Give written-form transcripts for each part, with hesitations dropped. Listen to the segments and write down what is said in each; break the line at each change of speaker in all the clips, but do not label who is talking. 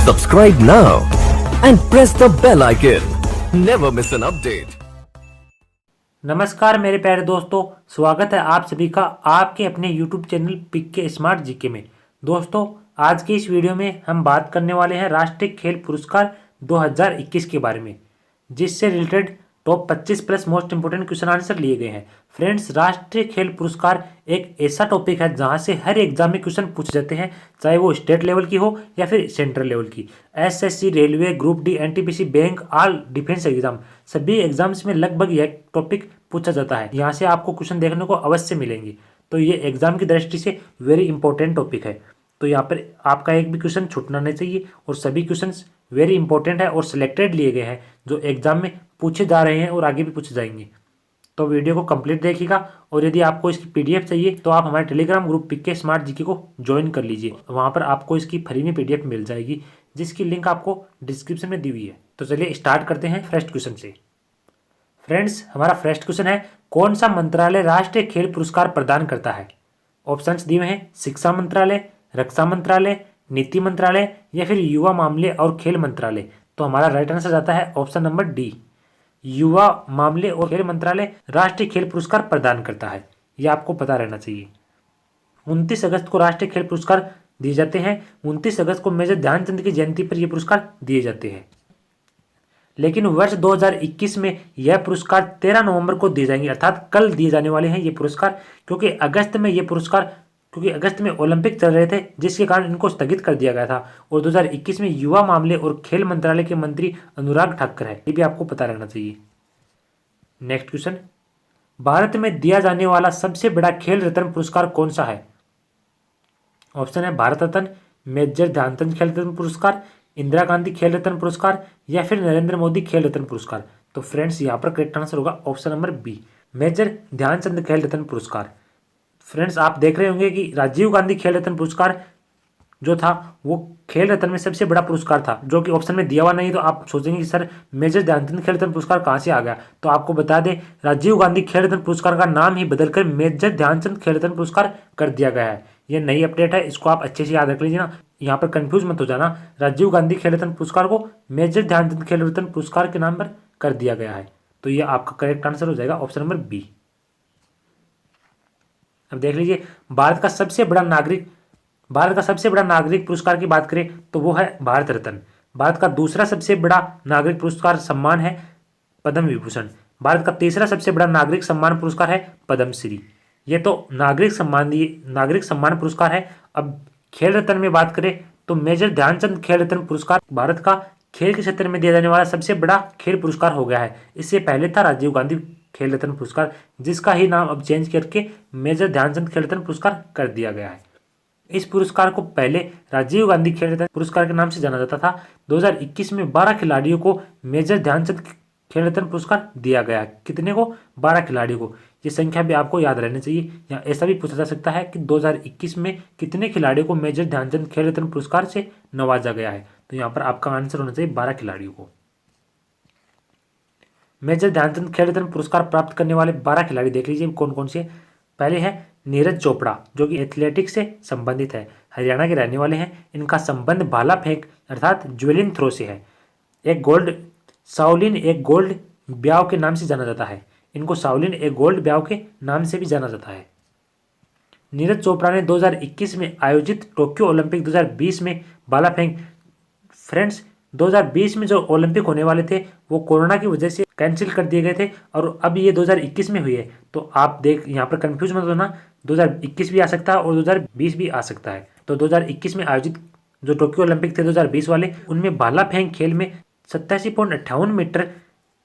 Subscribe now and press the bell icon. Never miss an update.
नमस्कार मेरे प्यारे दोस्तों, स्वागत है आप सभी का आपके अपने YouTube channel PK smart GK में। दोस्तों, आज की इस वीडियो में हम बात करने वाले हैं राष्ट्रीय खेल पुरस्कार 2021 के बारे में, जिससे related top 25 plus most important question answer लिए गए हैं। फ्रेंड्स, राष्ट्रीय खेल पुरस्कार एक ऐसा टॉपिक है जहां से हर एग्जाम में क्वेश्चन पूछे जाते हैं, चाहे वो स्टेट लेवल की हो या फिर सेंट्रल लेवल की। SSC, railway, group D, NTPC, bank, all defence exam, सभी एग्जाम्स में लगभग यह टॉपिक पूछा जाता है। यहाँ से आपको क्वेश्चन देखने को अवश्य मिलेंगे, तो ये एग्जाम की दृष्टि से वेरी इंपॉर्टेंट टॉपिक है। तो यहाँ पर आपका एक भी क्वेश्चन छूटना नहीं चाहिए और सभी क्वेश्चंस वेरी इंपॉर्टेंट है और सिलेक्टेड लिए गए हैं जो एग्जाम में पूछे जा रहे हैं और आगे भी पूछे जाएंगे। तो वीडियो को कंप्लीट देखिएगा और यदि आपको इसकी पीडीएफ चाहिए तो आप हमारे Telegram group PK smart GK को ज्वाइन कर लीजिए। वहाँ पर आपको इसकी फ्री में पीडीएफ मिल जाएगी, जिसकी लिंक आपको डिस्क्रिप्शन में दी हुई है। तो चलिए स्टार्ट करते हैं फर्स्ट क्वेश्चन से। फ्रेंड्स, हमारा फर्स्ट क्वेश्चन है, कौन सा मंत्रालय राष्ट्रीय खेल पुरस्कार प्रदान करता है? ऑप्शंस दिए हुए हैं, शिक्षा मंत्रालय, रक्षा मंत्रालय, नीति मंत्रालय या फिर युवा मामले और खेल मंत्रालय। तो हमारा राइट आंसर जाता है ऑप्शन नंबर डी, युवा मामले और खेल मंत्रालय राष्ट्रीय खेल पुरस्कार प्रदान करता है। यह आपको पता रहना चाहिए। 29 अगस्त को राष्ट्रीय खेल पुरस्कार दिए जाते हैं। 29 अगस्त को मेजर ध्यानचंद की जयंती पर यह पुरस्कार दिए जाते हैं, लेकिन वर्ष 2021 में यह पुरस्कार 13 नवंबर को दिए जाएंगे, अर्थात कल दिए जाने वाले हैं ये पुरस्कार, क्योंकि अगस्त में ओलंपिक चल रहे थे, जिसके कारण इनको स्थगित कर दिया गया था। और 2021 में युवा मामले और खेल मंत्रालय के मंत्री अनुराग ठाकुर है, ये भी आपको पता रहना चाहिए। नेक्स्ट क्वेश्चन, भारत में दिया जाने वाला सबसे बड़ा खेल रत्न पुरस्कार कौन सा है? ऑप्शन है भारत रत्न, मेजर ध्यानचंद खेल रत्न पुरस्कार, इंदिरा गांधी खेल रत्न पुरस्कार या फिर नरेंद्र मोदी खेल रत्न पुरस्कार। तो फ्रेंड्स, यहाँ पर करेक्ट आंसर होगा option number B, major Dhyanchand Khel Ratna पुरस्कार। फ्रेंड्स, आप देख रहे होंगे कि राजीव गांधी खेल रत्न पुरस्कार जो था वो खेल रत्न में सबसे बड़ा पुरस्कार था, जो कि ऑप्शन में दिया हुआ नहीं। तो आप सोचेंगे कि सर मेजर ध्यानचंद खेल रत्न पुरस्कार कहाँ से आ गया? तो आपको बता दें, राजीव गांधी खेल रत्न पुरस्कार का नाम ही बदलकर मेजर ध्यानचंद खेल रत्न पुरस्कार कर दिया गया है। ये नई अपडेट है, इसको आप अच्छे से याद रख लीजिए ना, यहाँ पर कंफ्यूज मत हो जाना। राजीव गांधी खेल रत्न पुरस्कार को मेजर ध्यानचंद खेल रत्न पुरस्कार के नाम पर कर दिया गया है। तो ये आपका करेक्ट आंसर हो जाएगा ऑप्शन नंबर बी। अब देख लीजिए, भारत का सबसे बड़ा नागरिक पुरस्कार की बात करें तो वो है भारत रत्न। भारत का दूसरा सबसे बड़ा नागरिक पुरस्कार सम्मान है पद्म विभूषण। भारत का तीसरा सबसे बड़ा नागरिक सम्मान पुरस्कार है पद्मश्री। ये तो नागरिक सम्मान पुरस्कार है। अब खेल रत्न में बात करें तो मेजर ध्यानचंद खेल रत्न पुरस्कार भारत का खेल के क्षेत्र में दिया जाने वाला सबसे बड़ा खेल पुरस्कार हो गया है। इससे पहले था राजीव गांधी खेल रत्न पुरस्कार, जिसका ही नाम अब चेंज करके मेजर ध्यानचंद खेल रत्न पुरस्कार कर दिया गया है। इस पुरस्कार को पहले राजीव गांधी खेल रत्न पुरस्कार के नाम से जाना जाता था। 2021 में 12 खिलाड़ियों को मेजर ध्यानचंद खेल रत्न पुरस्कार दिया गया। कितने को? 12 खिलाड़ियों को। ये संख्या भी आपको याद रहनी चाहिए। या ऐसा भी पूछा जा सकता है कि 2021 में कितने खिलाड़ियों को मेजर ध्यानचंद खेल रत्न पुरस्कार से नवाजा गया है? तो यहाँ पर आपका आंसर होना चाहिए 12 खिलाड़ियों को। मेजर ध्यानचंद खेल रत्न पुरस्कार प्राप्त करने वाले 12 खिलाड़ी देख लीजिए कौन कौन से। पहले है नीरज चोपड़ा, जो कि एथलेटिक्स से संबंधित है, हरियाणा के रहने वाले हैं। इनका संबंध भाला फेंक अर्थात ज्वेलिन थ्रो से है। शाओलिन एक गोल्ड ब्याव के नाम से जाना जाता है। इनको शाओलिन एक गोल्ड ब्याव के नाम से भी जाना जाता है। नीरज चोपड़ा ने 2021 में आयोजित टोक्यो ओलंपिक 2020 में भाला फेंक। फ्रेंड्स, 2020 में जो ओलंपिक होने वाले थे वो कोरोना की वजह से कैंसिल कर दिए गए थे और अब ये 2021 में हुई है। तो आप देख यहाँ पर कंफ्यूज मत होना, 2021 भी आ सकता है और 2020 भी आ सकता है। तो 2021 में आयोजित जो टोक्यो ओलंपिक थे 2020 वाले, उनमें भाला फेंक खेल में 87.58 मीटर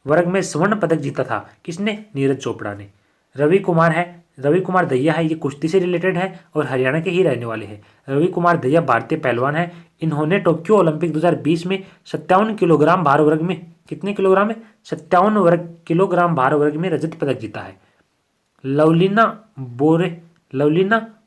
वर्ग में स्वर्ण पदक जीता था। किसने? नीरज चोपड़ा ने। रवि कुमार दहिया है, ये कुश्ती से रिलेटेड है और हरियाणा के ही रहने वाले हैं। रवि कुमार दहिया भारतीय पहलवान है। इन्होंने टोक्यो ओलंपिक 2020 में 57 किलोग्राम भार वर्ग में, कितने किलोग्राम है? 57 किलोग्राम भार वर्ग में रजत पदक जीता है। लवलीना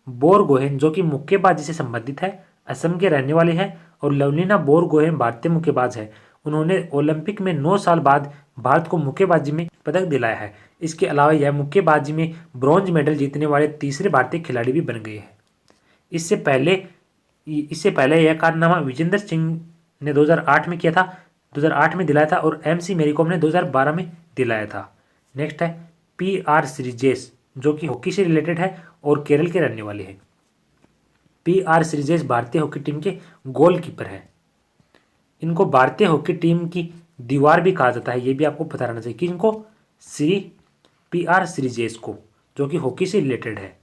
बोरगोहेन, जो कि मुक्केबाजी से संबंधित है, असम के रहने वाले हैं और लवलीना बोरगोहेन भारतीय मुक्केबाज है। उन्होंने ओलंपिक में 9 साल बाद भारत को मुक्केबाजी में पदक दिलाया है। इसके अलावा यह मुक्केबाजी में ब्रॉन्ज मेडल जीतने वाले तीसरे भारतीय खिलाड़ी भी बन गए हैं। इससे पहले यह कारनामा विजेंदर सिंह ने 2008 में किया था, 2008 में दिलाया था, और MC मेरी कॉम ने 2012 में दिलाया था। नेक्स्ट है PR श्रीजेश, जो कि हॉकी से रिलेटेड है और केरल के रहने वाले हैं। PR श्रीजेश भारतीय हॉकी टीम के गोलकीपर है। इनको भारतीय हॉकी टीम की दीवार भी कहा जाता है, ये भी आपको पता रहना चाहिए कि इनको PR श्रीजेश को, जो कि हॉकी से रिलेटेड है।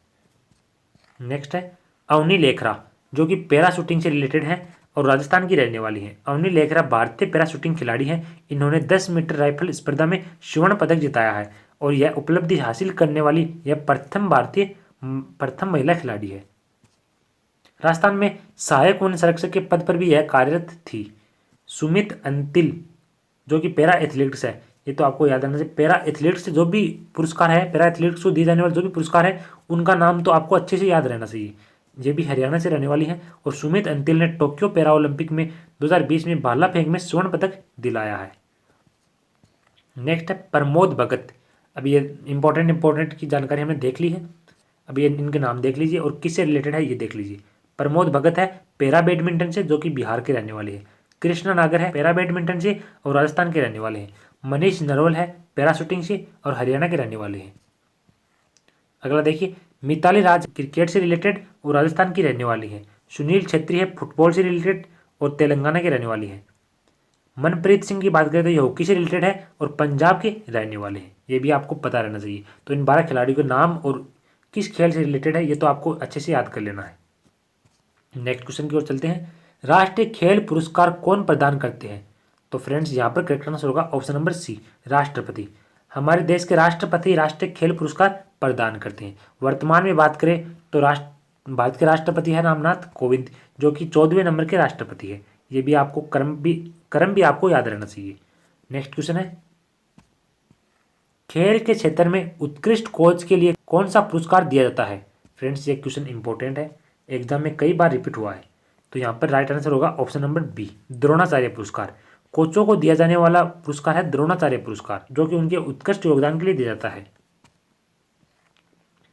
नेक्स्ट है अवनी लेखरा, जो कि पैरा शूटिंग से रिलेटेड है और राजस्थान की रहने वाली है। अवनी लेखरा भारतीय पैरा शूटिंग खिलाड़ी हैं। इन्होंने 10 मीटर राइफल स्पर्धा में स्वर्ण पदक जिताया है और यह उपलब्धि हासिल करने वाली यह प्रथम महिला खिलाड़ी है। राजस्थान में सहायक वन संरक्षक के पद पर भी यह कार्यरत थी। सुमित अंतिल, जो कि पैरा एथलेटिक्स है, ये तो आपको याद रखना चाहिए। पैरा एथलेटिक्स से जो भी पुरस्कार है, पैरा एथलेटिक्स को दिए जाने वाले जो भी पुरस्कार है, उनका नाम तो आपको अच्छे से याद रहना चाहिए। ये भी हरियाणा से रहने वाली है और सुमित अंतिल ने टोक्यो पैरा ओलंपिक में 2020 में भाला फेंक में स्वर्ण पदक दिलाया है। नेक्स्ट है प्रमोद भगत। अभी ये इंपॉर्टेंट की जानकारी हमने देख ली है। अभी इनके नाम देख लीजिए और किससे रिलेटेड है ये देख लीजिए। प्रमोद भगत है पैरा बैडमिंटन से, जो कि बिहार के रहने वाले हैं। कृष्णा नागर है पैरा बैडमिंटन से और राजस्थान के रहने वाले हैं। मनीष नरवल है पैरा शूटिंग से और हरियाणा के रहने वाले हैं। अगला देखिए मिताली राज क्रिकेट से रिलेटेड और राजस्थान की रहने वाली है। सुनील छेत्री है फुटबॉल से रिलेटेड और तेलंगाना के रहने वाली है। मनप्रीत सिंह की बात करें तो ये हॉकी से रिलेटेड है और पंजाब के रहने वाले हैं। ये भी आपको पता रहना चाहिए। तो इन 12 खिलाड़ियों के नाम और किस खेल से रिलेटेड है ये तो आपको अच्छे से याद कर लेना है। नेक्स्ट क्वेश्चन की ओर चलते हैं। राष्ट्रीय खेल पुरस्कार कौन प्रदान करते हैं? तो फ्रेंड्स यहाँ पर करेक्ट आंसर होगा ऑप्शन नंबर सी, राष्ट्रपति। हमारे देश के राष्ट्रपति राष्ट्रीय खेल पुरस्कार प्रदान करते हैं। वर्तमान में बात करें तो भारत के राष्ट्रपति है रामनाथ कोविंद, जो कि 14वें नंबर के राष्ट्रपति है। ये भी आपको क्रम भी आपको याद रहना चाहिए। नेक्स्ट क्वेश्चन है खेल के क्षेत्र में उत्कृष्ट कोच के लिए कौन सा पुरस्कार दिया जाता है? फ्रेंड्स ये क्वेश्चन इंपॉर्टेंट है, एग्जाम में कई बार रिपीट हुआ है। तो यहाँ पर राइट आंसर होगा ऑप्शन नंबर बी, द्रोणाचार्य पुरस्कार। कोचों को दिया जाने वाला पुरस्कार है द्रोणाचार्य पुरस्कार, जो कि उनके उत्कृष्ट योगदान के लिए दिया जाता है।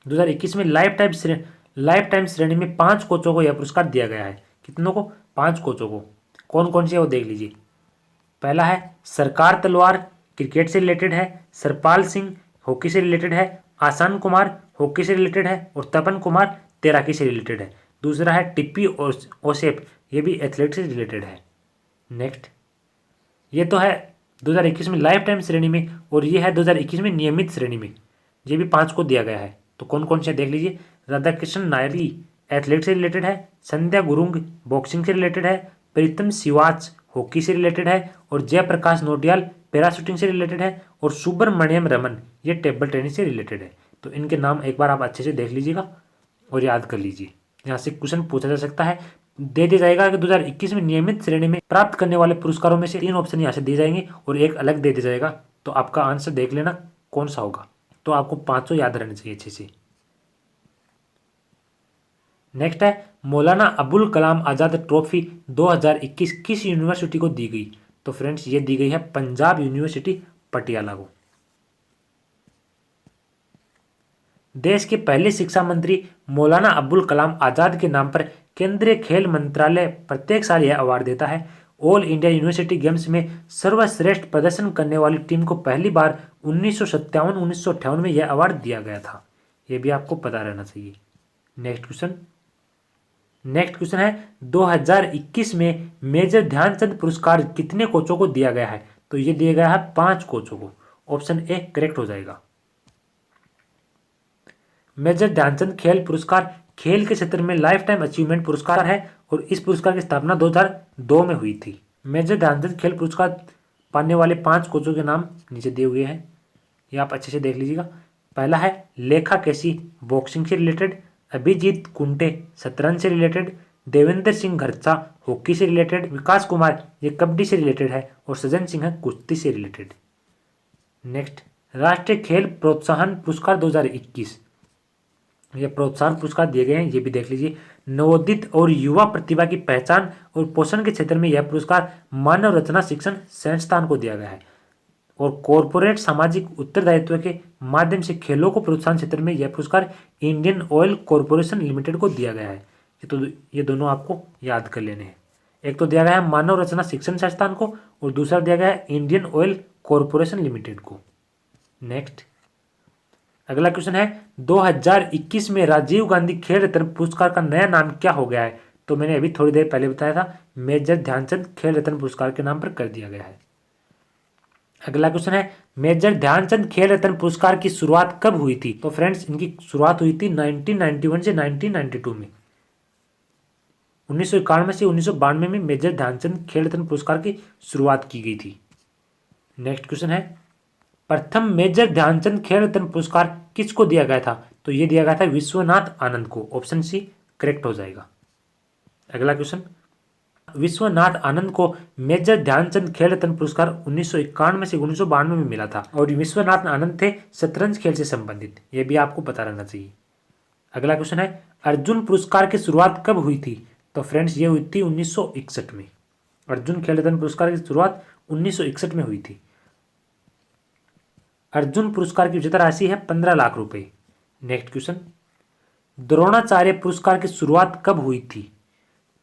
2021 में लाइफ टाइम श्रेणी में 5 कोचों को यह पुरस्कार दिया गया है। कितनों को? 5 कोचों को। कौन कौन से वो देख लीजिए। पहला है सरकार तलवार, क्रिकेट से रिलेटेड है। सरपाल सिंह हॉकी से रिलेटेड है। आसान कुमार हॉकी से रिलेटेड है और तपन कुमार तैराकी से रिलेटेड है। दूसरा है टिप्पी ओसेप, ये भी एथलेट से रिलेटेड है। नेक्स्ट ये तो है 2021 में लाइफ टाइम श्रेणी में और ये है 2021 में नियमित श्रेणी में। ये भी 5 को दिया गया है। तो कौन कौन से देख लीजिए। राधाकृष्ण नायरी एथलेट से रिलेटेड है। संध्या गुरुंग बॉक्सिंग से रिलेटेड है। प्रीतम सिवाच हॉकी से रिलेटेड है और जयप्रकाश नोटियाल पैराशूटिंग से रिलेटेड है और सुब्रमण्यम रमन ये टेबल टेनिस से रिलेटेड है। तो इनके नाम एक बार आप अच्छे से देख लीजिएगा और याद कर लीजिए। यहाँ से क्वेश्चन पूछा जा सकता है, दे दिया जाएगा कि 2021 में नियमित श्रेणी में प्राप्त करने वाले पुरस्कारों में से 3 ऑप्शन यहाँ से दिए जाएंगे और एक अलग दे दिया जाएगा। तो आपका आंसर देख लेना कौन सा होगा। तो आपको 5 याद रहने चाहिए अच्छे से। नेक्स्ट है मौलाना अबुल कलाम आज़ाद ट्रॉफी 2021 किस यूनिवर्सिटी को दी गई? तो फ्रेंड्स ये दी गई है पंजाब यूनिवर्सिटी पटियाला को। देश के पहले शिक्षा मंत्री मौलाना अबुल कलाम आज़ाद के नाम पर केंद्रीय खेल मंत्रालय प्रत्येक साल यह अवार्ड देता है। ऑल इंडिया यूनिवर्सिटी गेम्स में सर्वश्रेष्ठ प्रदर्शन करने वाली टीम को पहली बार 1957-1958 में यह अवार्ड दिया गया था। यह भी आपको पता रहना चाहिए। नेक्स्ट क्वेश्चन है 2021 में मेजर ध्यानचंद पुरस्कार कितने कोचों को दिया गया है? तो ये दिया गया है 5 कोचों को। ऑप्शन ए करेक्ट हो जाएगा। मेजर ध्यानचंद खेल पुरस्कार खेल के क्षेत्र में लाइफ टाइम अचीवमेंट पुरस्कार है और इस पुरस्कार की स्थापना 2002 में हुई थी। मेजर ध्यानचंद खेल पुरस्कार पाने वाले 5 कोचों के नाम नीचे दिए हुए हैं, ये आप अच्छे से देख लीजिएगा। पहला है लेखा केसी बॉक्सिंग से रिलेटेड। अभिजीत कुंटे शतरंज से रिलेटेड। देवेंद्र सिंह घरचा हॉकी से रिलेटेड। विकास कुमार ये कबड्डी से रिलेटेड है और सज्जन सिंह है कुश्ती से रिलेटेड। नेक्स्ट राष्ट्रीय खेल प्रोत्साहन पुरस्कार 2021 ये प्रोत्साहन पुरस्कार दिए गए हैं, ये भी देख लीजिए। नवोदित और युवा प्रतिभा की पहचान और पोषण के क्षेत्र में यह पुरस्कार मानव रचना शिक्षण संस्थान को दिया गया है और कॉरपोरेट सामाजिक उत्तरदायित्व के माध्यम से खेलों को प्रोत्साहन क्षेत्र में यह पुरस्कार इंडियन ऑयल कॉरपोरेशन लिमिटेड को दिया गया है। तो ये दोनों आपको याद कर लेने हैं। एक तो दिया गया है मानव रचना शिक्षण संस्थान को और दूसरा दिया गया है इंडियन ऑयल कॉरपोरेशन लिमिटेड को। नेक्स्ट अगला क्वेश्चन है 2021 में राजीव गांधी खेल रत्न पुरस्कार का नया नाम क्या हो गया है? तो मैंने अभी थोड़ी देर पहले बताया था, मेजर ध्यानचंद खेल रत्न पुरस्कार के नाम पर कर दिया गया है। अगला क्वेश्चन है मेजर ध्यानचंद खेल रत्न पुरस्कार की शुरुआत कब हुई थी? तो फ्रेंड्स इनकी शुरुआत हुई थी 1991 से 1992 में। 1991 से 1992 में मेजर ध्यानचंद खेल रत्न पुरस्कार की शुरुआत की गई थी। नेक्स्ट क्वेश्चन है प्रथम मेजर ध्यानचंद खेल रत्न पुरस्कार किसको दिया गया था? तो ये दिया गया था विश्वनाथ आनंद को। ऑप्शन सी करेक्ट हो जाएगा। अगला क्वेश्चन विश्वनाथ आनंद को मेजर ध्यानचंद खेल रत्न पुरस्कार 1991 से 1992 में मिला था और विश्वनाथ आनंद थे शतरंज खेल से संबंधित। ये भी आपको पता रहना चाहिए। अगला क्वेश्चन है अर्जुन पुरस्कार की शुरुआत कब हुई थी? तो फ्रेंड्स ये हुई थी 1961 में। अर्जुन खेल रत्न पुरस्कार की शुरुआत 1961 में हुई थी। अर्जुन पुरस्कार की विजेता राशि है 15 लाख रुपए। नेक्स्ट क्वेश्चन द्रोणाचार्य पुरस्कार की शुरुआत कब हुई थी?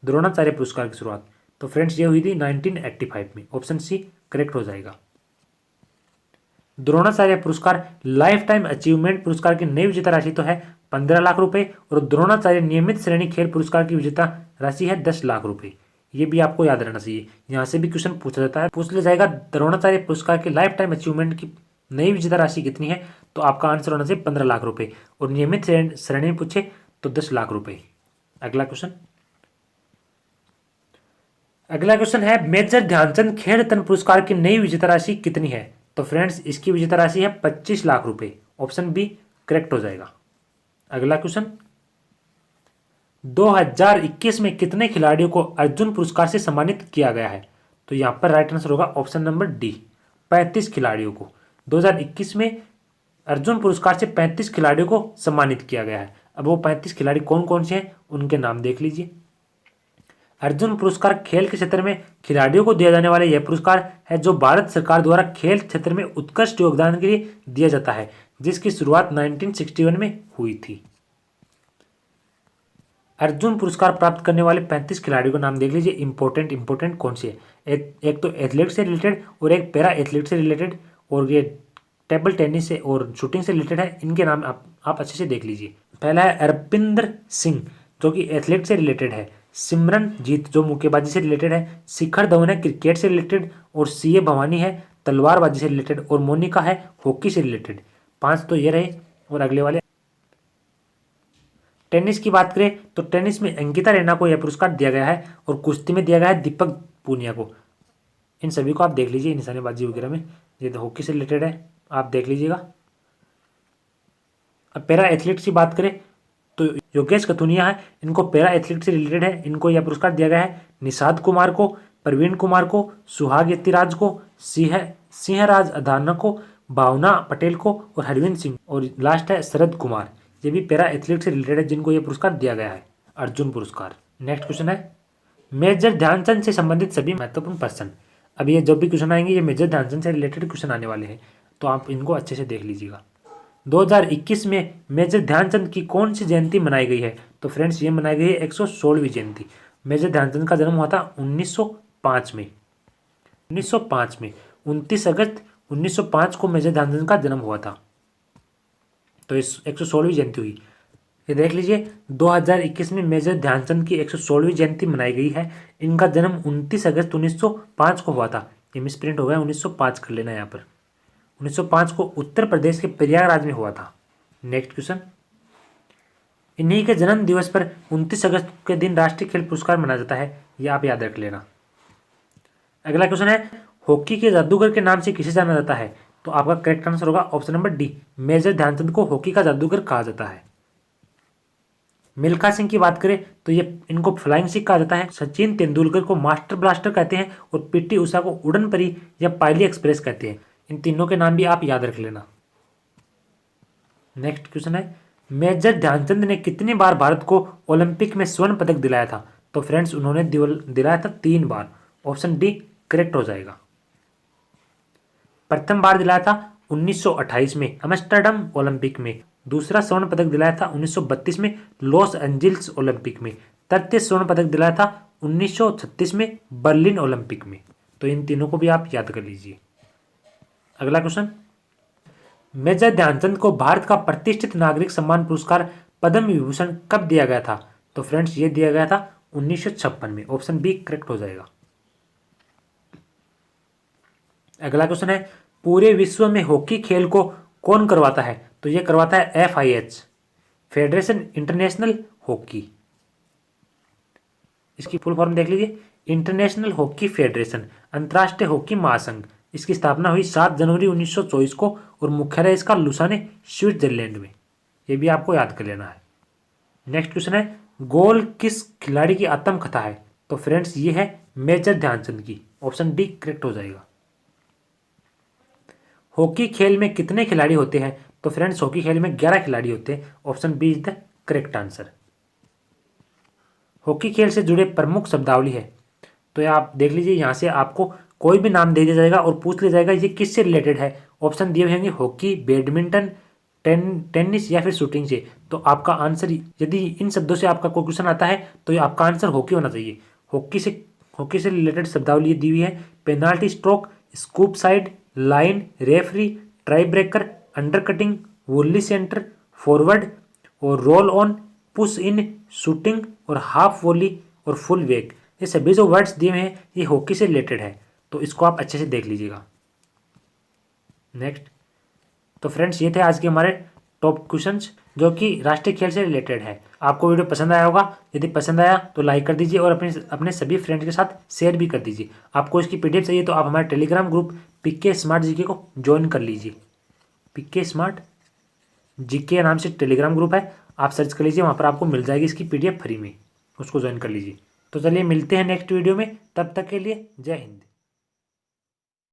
द्रोणाचार्य पुरस्कार की शुरुआत तो फ्रेंड्स ये हुई थी 1985 में। ऑप्शन सी करेक्ट हो जाएगा। द्रोणाचार्य पुरस्कार लाइफ टाइम अचीवमेंट पुरस्कार की नई विजेता राशि तो है 15 लाख रुपए और द्रोणाचार्य नियमित श्रेणी खेल पुरस्कार की विजेता राशि है 10 लाख रुपए। ये भी आपको याद रहना चाहिए, यहाँ से भी क्वेश्चन पूछा जाता है, पूछ लिया जाएगा द्रोणाचार्य पुरस्कार की लाइफ टाइम अचीवमेंट की नई विजेता राशि कितनी है? तो आपका आंसर होना चाहिए 15 लाख रुपए और नियमित श्रेणी में पूछे तो 10 लाख रुपए। अगला क्वेश्चन है मेजर ध्यानचंद खेल रत्न पुरस्कार की नई विजेता राशि कितनी है? तो फ्रेंड्स इसकी विजेता राशि है 25 लाख रुपए। ऑप्शन बी करेक्ट हो जाएगा। अगला क्वेश्चन 2021 में कितने खिलाड़ियों को अर्जुन पुरस्कार से सम्मानित किया गया है? तो यहाँ पर राइट आंसर होगा ऑप्शन नंबर डी, 35 खिलाड़ियों को 2021 में अर्जुन पुरस्कार से 35 खिलाड़ियों को सम्मानित किया गया है। अब वो 35 खिलाड़ी कौन कौन से हैं उनके नाम देख लीजिए। अर्जुन पुरस्कार खेल के क्षेत्र में खिलाड़ियों को दिया जाने वाला यह पुरस्कार है जो भारत सरकार द्वारा खेल क्षेत्र में उत्कृष्ट योगदान के लिए दिया जाता है, जिसकी शुरुआत 1961 में हुई थी। अर्जुन पुरस्कार प्राप्त करने वाले 35 खिलाड़ियों का नाम देख लीजिए। इंपॉर्टेंट कौन से है? एक तो एथलीट से रिलेटेड और एक पैरा एथलीट से रिलेटेड और ये टेबल टेनिस से और शूटिंग से रिलेटेड है। इनके नाम आप अच्छे से देख लीजिए। पहला है अरपिंदर सिंह जो कि एथलीट से रिलेटेड है, सिमरनजीत जो मुक्केबाजी से रिलेटेड है, शिखर धवन है क्रिकेट से रिलेटेड और सीए भवानी है तलवारबाजी से रिलेटेड और मोनिका है हॉकी से रिलेटेड। 5 तो ये रहे। और अगले वाले टेनिस की बात करें तो टेनिस में अंकिता रैना को यह पुरस्कार दिया गया है और कुश्ती में दिया गया है दीपक पूनिया को। इन सभी को आप देख लीजिए निशानेबाजी वगैरह में। ये तो हॉकी से रिलेटेड है, आप देख लीजिएगा। अब पैरा एथलीट की बात करें तो योगेश कथुनिया है, इनको पैरा एथलीट से रिलेटेड है। इनको यह पुरस्कार दिया गया है निषाद कुमार को, प्रवीण कुमार को, सुहाग यतिराज को, सिंहराज अधाना को, भावना पटेल को और हरविंद सिंह और लास्ट है शरद कुमार। ये भी पैरा एथलीट से रिलेटेड है जिनको यह पुरस्कार दिया गया है, अर्जुन पुरस्कार। नेक्स्ट क्वेश्चन है मेजर ध्यानचंद से संबंधित सभी महत्वपूर्ण प्रश्न। अब ये जो भी क्वेश्चन आएंगे ये मेजर ध्यानचंद से रिलेटेड क्वेश्चन आने वाले हैं, तो आप इनको अच्छे से देख लीजिएगा। 2021 में मेजर ध्यानचंद की कौन सी जयंती मनाई गई है? तो फ्रेंड्स ये मनाई गई है 116वीं जयंती। मेजर ध्यानचंद का जन्म हुआ था 1905 में। 29 अगस्त 1905 को मेजर ध्यानचंद का जन्म हुआ था, तो इस 116वीं जयंती हुई। ये देख लीजिए 2021 में मेजर ध्यानचंद की 116वीं जयंती मनाई गई है। इनका जन्म 29 अगस्त 1905 को हुआ था। ये मिसप्रिंट हो गया, 1905 कर लेना यहाँ पर। 1905 को उत्तर प्रदेश के प्रयागराज में हुआ था। नेक्स्ट क्वेश्चन इन्हीं के जन्म दिवस पर 29 अगस्त के दिन राष्ट्रीय खेल पुरस्कार मनाया जाता है, ये आप याद रख लेना। अगला क्वेश्चन है हॉकी के जादूगर के नाम से किसे जाना जाता है? तो आपका करेक्ट आंसर होगा option number D, major Dhyanchand को हॉकी का जादूगर कहा जाता है। मिल्खा सिंह की बात करें तो ये इनको फ्लाइंग सिख कहा जाता है। सचिन तेंदुलकर को मास्टर ब्लास्टर कहते हैं और पीटी उषा को उड़न परी या पायली एक्सप्रेस कहते हैं। इन तीनों के नाम भी आप याद रख लेना। नेक्स्ट क्वेश्चन है मेजर ध्यानचंद ने कितनी बार भारत को ओलंपिक में स्वर्ण पदक दिलाया था? तो फ्रेंड्स उन्होंने दिलाया था 3 बार। ऑप्शन डी करेक्ट हो जाएगा। प्रथम बार दिलाया था 1928 में एम्स्टर्डम ओलंपिक में, दूसरा स्वर्ण पदक दिलाया था 1932 में लॉस एंजिल्स ओलंपिक में, तृतीय स्वर्ण पदक दिलाया था 1936 में बर्लिन ओलंपिक में। तो इन तीनों को भी आप याद कर लीजिए। अगला क्वेश्चन, मेजर ध्यानचंद को भारत का प्रतिष्ठित नागरिक सम्मान पुरस्कार पद्म विभूषण कब दिया गया था? तो फ्रेंड्स ये दिया गया था 1956 में। ऑप्शन बी करेक्ट हो जाएगा। अगला क्वेश्चन है, पूरे विश्व में हॉकी खेल को कौन करवाता है? तो ये करवाता है FIH, फेडरेशन इंटरनेशनल हॉकी। इसकी फुल फॉर्म देख लीजिए, इंटरनेशनल हॉकी फेडरेशन, अंतर्राष्ट्रीय हॉकी महासंघ। इसकी स्थापना हुई 7 जनवरी 1924 को और मुख्यालय इसका लुसाने स्विट्जरलैंड में। ये भी आपको याद कर लेना है। नेक्स्ट क्वेश्चन है, गोल किस खिलाड़ी की आत्मकथा है? तो फ्रेंड्स ये है मेजर ध्यानचंद की। ऑप्शन डी करेक्ट हो जाएगा। हॉकी खेल में कितने खिलाड़ी होते हैं? तो फ्रेंड्स हॉकी खेल में 11 खिलाड़ी होते हैं। Option B is the correct answer. Hockey खेल से जुड़े प्रमुख शब्दावली है, तो ये आप देख लीजिए, यहाँ से आपको कोई भी नाम दे दिया जाएगा और पूछ लिया जाएगा ये किससे रिलेटेड है। ऑप्शन दिए हुए होंगे हॉकी, बैडमिंटन, टेनिस या फिर शूटिंग से। तो आपका आंसर, यदि इन शब्दों से आपका कोई क्वेश्चन आता है तो ये आपका आंसर हॉकी होना चाहिए। हॉकी से रिलेटेड शब्दावली दी हुई है, penalty stroke, scoop side, line, referee, try breaker, undercutting, वुल्ली सेंटर, फॉरवर्ड और roll on, push in, shooting और हाफ वॉली और फुल वेक। ये सभी जो वर्ड्स दिए हुए हैं ये हॉकी से रिलेटेड है, तो इसको आप अच्छे से देख लीजिएगा। नेक्स्ट, तो फ्रेंड्स ये थे आज के हमारे टॉप क्वेश्चंस जो कि राष्ट्रीय खेल से रिलेटेड है। आपको वीडियो पसंद आया होगा, यदि पसंद आया तो लाइक कर दीजिए और अपने सभी फ्रेंड्स के साथ शेयर भी कर दीजिए। आपको इसकी PDF चाहिए तो आप हमारे Telegram group PK smart GK को ज्वाइन कर लीजिए। PK स्मार्ट GK नाम से टेलीग्राम ग्रुप है, आप सर्च कर लीजिए, वहाँ पर आपको मिल जाएगी इसकी PDF फ्री में, उसको ज्वाइन कर लीजिए। तो चलिए मिलते हैं नेक्स्ट वीडियो में, तब तक के लिए जय हिंद।